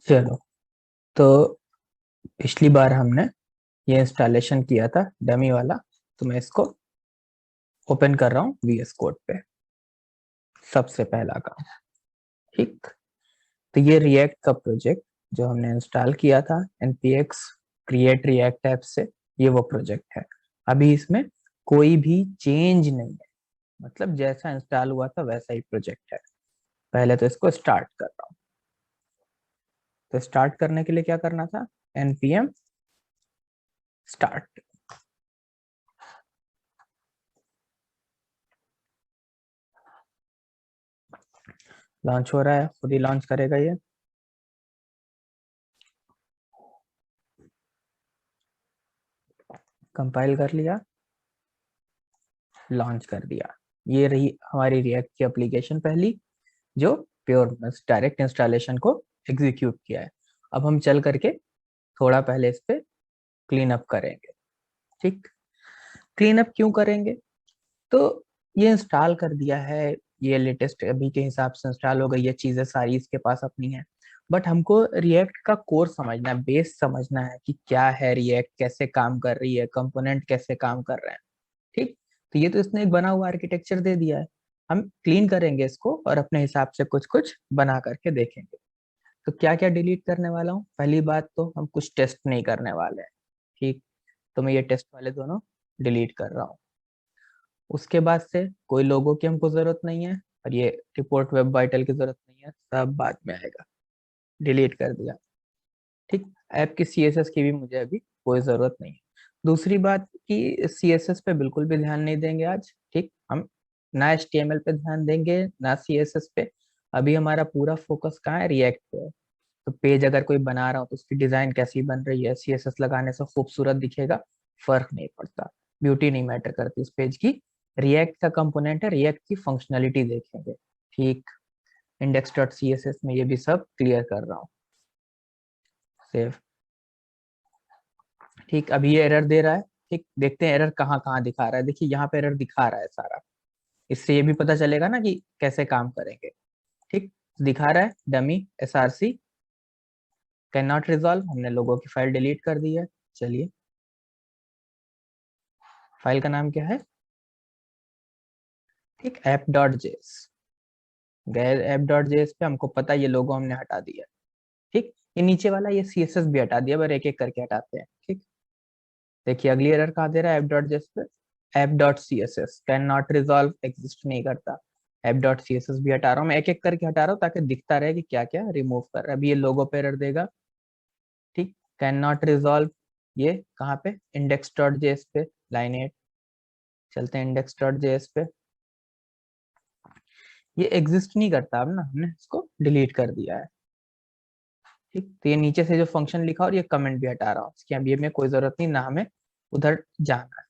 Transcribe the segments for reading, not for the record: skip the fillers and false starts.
चलो, तो पिछली बार हमने ये इंस्टॉलेशन किया था डमी वाला, तो मैं इसको ओपन कर रहा हूँ VS कोड पे। सबसे पहला काम, ठीक। तो ये रिएक्ट का प्रोजेक्ट जो हमने इंस्टॉल किया था npx create react ऐप से, ये वो प्रोजेक्ट है। अभी इसमें कोई भी चेंज नहीं है, मतलब जैसा इंस्टॉल हुआ था वैसा ही प्रोजेक्ट है। पहले तो इसको स्टार्ट कर रहा हूँ। तो स्टार्ट करने के लिए क्या करना था, npm स्टार्ट। लॉन्च हो रहा है, खुद ही लॉन्च करेगा ये। कंपाइल कर लिया, लॉन्च कर दिया। ये रही हमारी रिएक्ट की एप्लीकेशन पहली, जो प्योर डायरेक्ट इंस्टॉलेशन को एग्जीक्यूट किया है। अब हम चल करके थोड़ा पहले इस पे क्लीन अप करेंगे, ठीक। क्लीन अप क्यों करेंगे, तो ये इंस्टॉल कर दिया है, ये लेटेस्ट अभी के हिसाब से इंस्टॉल हो गई, ये चीजें सारी इसके पास अपनी है। बट हमको रिएक्ट का कोर समझना है, बेस समझना है कि क्या है रिएक्ट, कैसे काम कर रही है, कंपोनेंट कैसे काम कर रहे हैं, ठीक। तो ये तो इसने एक बना हुआ आर्किटेक्चर दे दिया है। हम क्लीन करेंगे इसको और अपने हिसाब से कुछ कुछ बना करके देखेंगे। तो क्या क्या डिलीट करने वाला हूँ, पहली बात तो हम कुछ टेस्ट नहीं करने वाले हैं, ठीक। तो मैं ये टेस्ट वाले दोनों डिलीट कर रहा हूँ। उसके बाद से कोई लोगों की हमको जरूरत नहीं है, और ये रिपोर्ट वेब वाइटल की जरूरत नहीं है, सब बाद में आएगा। डिलीट कर दिया, ठीक। ऐप की CSS की भी मुझे अभी कोई जरूरत नहीं है। दूसरी बात कि CSS पे बिल्कुल भी ध्यान नहीं देंगे आज, ठीक। हम ना HTML पे ध्यान देंगे ना CSS पे। अभी हमारा पूरा फोकस कहाँ है, रिएक्ट पे है। तो पेज अगर कोई बना रहा हो तो उसकी डिजाइन कैसी बन रही है, CSS लगाने से खूबसूरत दिखेगा, फर्क नहीं पड़ता। ब्यूटी नहीं मैटर करती उस पेज की। रिएक्ट का कंपोनेंट है, रिएक्ट की फंक्शनलिटी देखेंगे, ठीक। index.css में ये भी सब क्लियर कर रहा हूँ। सेव, ठीक। अभी ये एरर दे रहा है, ठीक। देखते हैं एरर कहाँ कहाँ दिखा रहा है। देखिए यहाँ पे एरर दिखा रहा है सारा। इससे ये भी पता चलेगा ना कि कैसे काम करेंगे, ठीक। दिखा रहा है dummy src can not resolve, हमने लोगों की फाइल डिलीट कर दी है। चलिए, फाइल का नाम क्या है, ठीक, app.js। गए app.js पे, हमको पता है ये लोगो हमने हटा दिया, ठीक। ये नीचे वाला ये CSS भी हटा दिया, पर एक एक करके हटाते हैं, ठीक। देखिए अगली एरर कहाँ दे रहा है, app.js पे app.css can not resolve, exist नहीं करता। app.css भी हटा रहा हूँ मैं, एक एक करके हटा रहा हूँ ताकि दिखता रहे कि क्या क्या रिमूव कर रहा है। अभी ये लोगो पे एरर देगा, ठीक। कैन नॉट रिजॉल्व, ये कहाँ पे, index.js पे, लाइन 8। चलते हैं index.js पे, ये एग्जिस्ट नहीं करता। अब ना हमने इसको डिलीट कर दिया है, ठीक। तो ये नीचे से जो फंक्शन लिखा और ये कमेंट भी हटा रहा हूँ, इसकी अब ये में कोई जरूरत नहीं, ना हमें उधर जाना है,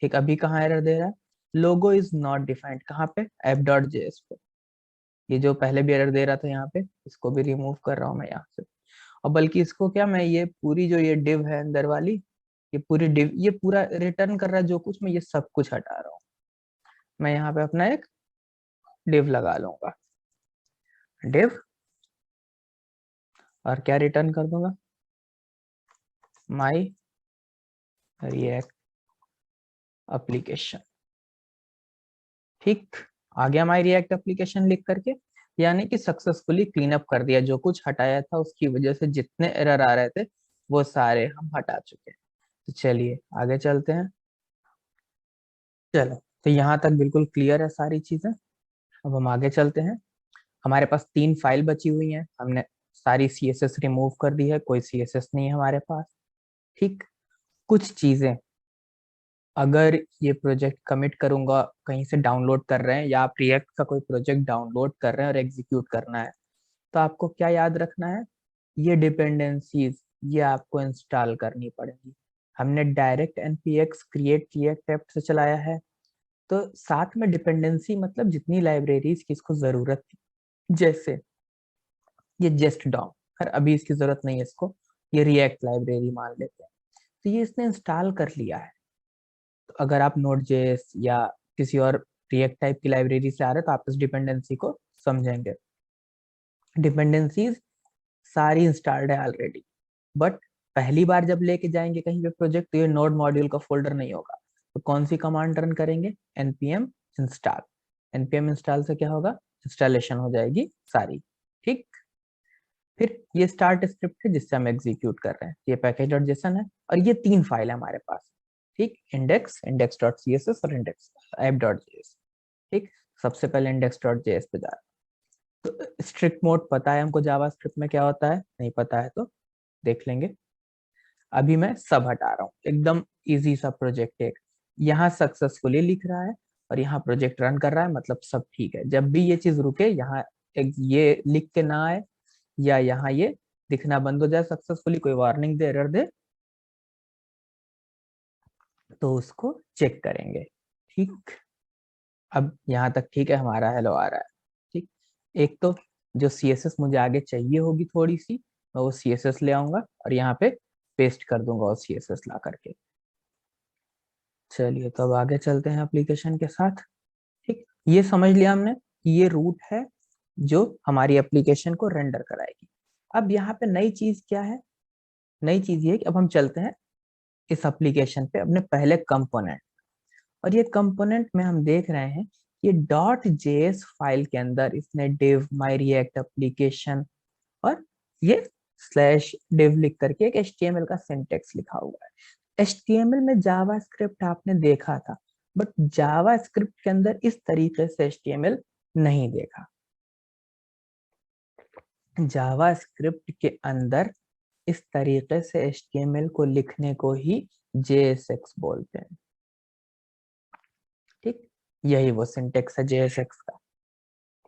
ठीक। अभी कहाँ एरर दे रहा है, लोगो इज नॉट डिफाइंड, कहाँ पे, app.js पे। ये जो पहले भी एरर दे रहा था यहाँ पे, इसको भी रिमूव कर रहा हूँ मैं यहाँ से। और बल्कि इसको क्या, मैं ये पूरी जो ये डिव है अंदर वाली, ये पूरी डिव, ये पूरा रिटर्न कर रहा है जो कुछ, मैं ये सब कुछ हटा रहा हूँ। मैं यहाँ पे अपना एक डिव लगा लूंगा, डिव, और क्या रिटर्न कर दूंगा, माई रिएक्ट एप्लीकेशन, ठीक। आ गया माई रिएक्ट एप्लीकेशन लिख करके। यानी कि सक्सेसफुली क्लीन अप कर दिया, जो कुछ हटाया था उसकी वजह से जितने एरर आ रहे थे वो सारे हम हटा चुके हैं। तो चलिए आगे चलते हैं। चलो, तो यहाँ तक बिल्कुल क्लियर है सारी चीजें। अब हम आगे चलते हैं। हमारे पास 3 फाइल बची हुई हैं, हमने सारी CSS रिमूव कर दी है, कोई CSS नहीं है हमारे पास, ठीक। कुछ चीजें, अगर ये प्रोजेक्ट कमिट करूंगा, कहीं से डाउनलोड कर रहे हैं या आप रिएक्ट का कोई प्रोजेक्ट डाउनलोड कर रहे हैं और एग्जीक्यूट करना है, तो आपको क्या याद रखना है, ये डिपेंडेंसीज ये आपको इंस्टॉल करनी पड़ेगी। हमने direct npx create react app से चलाया है, तो साथ में डिपेंडेंसी मतलब जितनी लाइब्रेरीज की इसको जरूरत थी, जैसे ये जेस्ट डॉम, खैर अभी इसकी जरूरत नहीं है इसको, ये रिएक्ट लाइब्रेरी मान लेते हैं। तो ये इसने इंस्टॉल कर लिया है। तो अगर आप नोड जेएस या किसी और रिएक्ट टाइप की लाइब्रेरी से आ रहे हैं तो आप इस डिपेंडेंसी को समझेंगे। डिपेंडेंसीज सारी इंस्टॉल्ड है ऑलरेडी, बट पहली बार जब लेके जाएंगे कहीं पे प्रोजेक्ट तो ये नोड मॉड्यूल का फोल्डर नहीं होगा। तो कौन सी कमांड रन करेंगे, npm install। npm install से क्या होगा, इंस्टॉलेशन हो जाएगी सारी। ठीक, फिर ये स्टार्ट स्क्रिप्ट है जिससे हम एग्जीक्यूट कर रहे हैं, ये पैकेज.json है और ये 3 फाइल है हमारे पास। ठीक, इंडेक्स, index.css और इंडेक्स app.js। ठीक, सबसे पहले index.js पे जा रहे हैं। तो स्ट्रिक्ट मोड पता है हमको जावास्क्रिप्ट में क्या होता है, नहीं पता है तो देख लेंगे। अभी मैं सब हटा रहा हूँ, एकदम इजी सा प्रोजेक्ट है। यहाँ सक्सेसफुली लिख रहा है और यहाँ प्रोजेक्ट रन कर रहा है, मतलब सब ठीक है। जब भी ये चीज रुके, यहाँ एक ये लिख के ना आए या यहाँ ये दिखना बंद हो जाए सक्सेसफुली, कोई वार्निंग दे, एरर दे, तो उसको चेक करेंगे। ठीक, अब यहाँ तक ठीक है, हमारा हेलो आ रहा है। ठीक, एक तो जो CSS मुझे आगे चाहिए होगी थोड़ी सी, मैं वो CSS ले आऊंगा और यहाँ पे पेस्ट कर दूंगा वो CSS ला करके। चलिए तो अब आगे चलते हैं एप्लीकेशन के साथ। ठीक, ये समझ लिया हमने कि ये रूट है जो हमारी एप्लीकेशन को रेंडर कराएगी। अब यहाँ पे नई चीज क्या है, नई चीज ये कि अब हम चलते हैं इस एप्लीकेशन पे अपने पहले कंपोनेंट, और ये कंपोनेंट में हम देख रहे हैं ये .js फाइल के अंदर इसने div my react एप्लीकेशन और ये /div लिख करके एक HTML का सिंटेक्स लिखा हुआ है। HTML में जावास्क्रिप्ट आपने देखा था, बट जावास्क्रिप्ट के अंदर इस तरीके से HTML नहीं देखा। जावास्क्रिप्ट के अंदर इस तरीके से HTML को लिखने को ही JSX बोलते हैं। ठीक, यही वो सिंटेक्स है JSX का।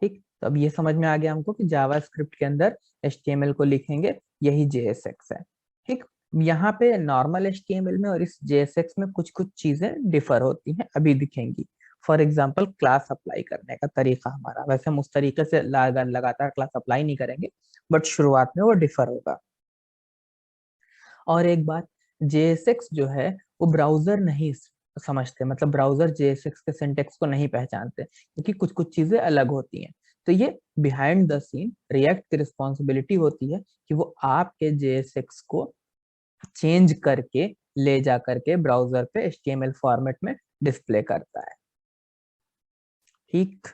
ठीक, तो अब ये समझ में आ गया हमको कि जावास्क्रिप्ट के अंदर HTML को लिखेंगे, यही JSX है। ठीक, यहाँ पे नॉर्मल HTML में और इस JSX में कुछ कुछ चीजें डिफर होती हैं, अभी दिखेंगी। फॉर एग्जाम्पल क्लास अप्लाई करने का तरीका हमारा, वैसे हम उस तरीके से लगातार क्लास अप्लाई नहीं करेंगे, बट शुरुआत में वो डिफर होगा। और एक बात, JSX जो है वो ब्राउजर नहीं समझते, मतलब ब्राउजर JSX के सिंटेक्स को नहीं पहचानते, क्योंकि कुछ कुछ चीजें अलग होती हैं। तो ये बिहाइंड द सीन रिएक्ट की रिस्पॉन्सिबिलिटी होती है कि वो आपके JSX को चेंज करके ले जा करके ब्राउजर पे HTML फॉर्मेट में डिस्प्ले करता है। ठीक,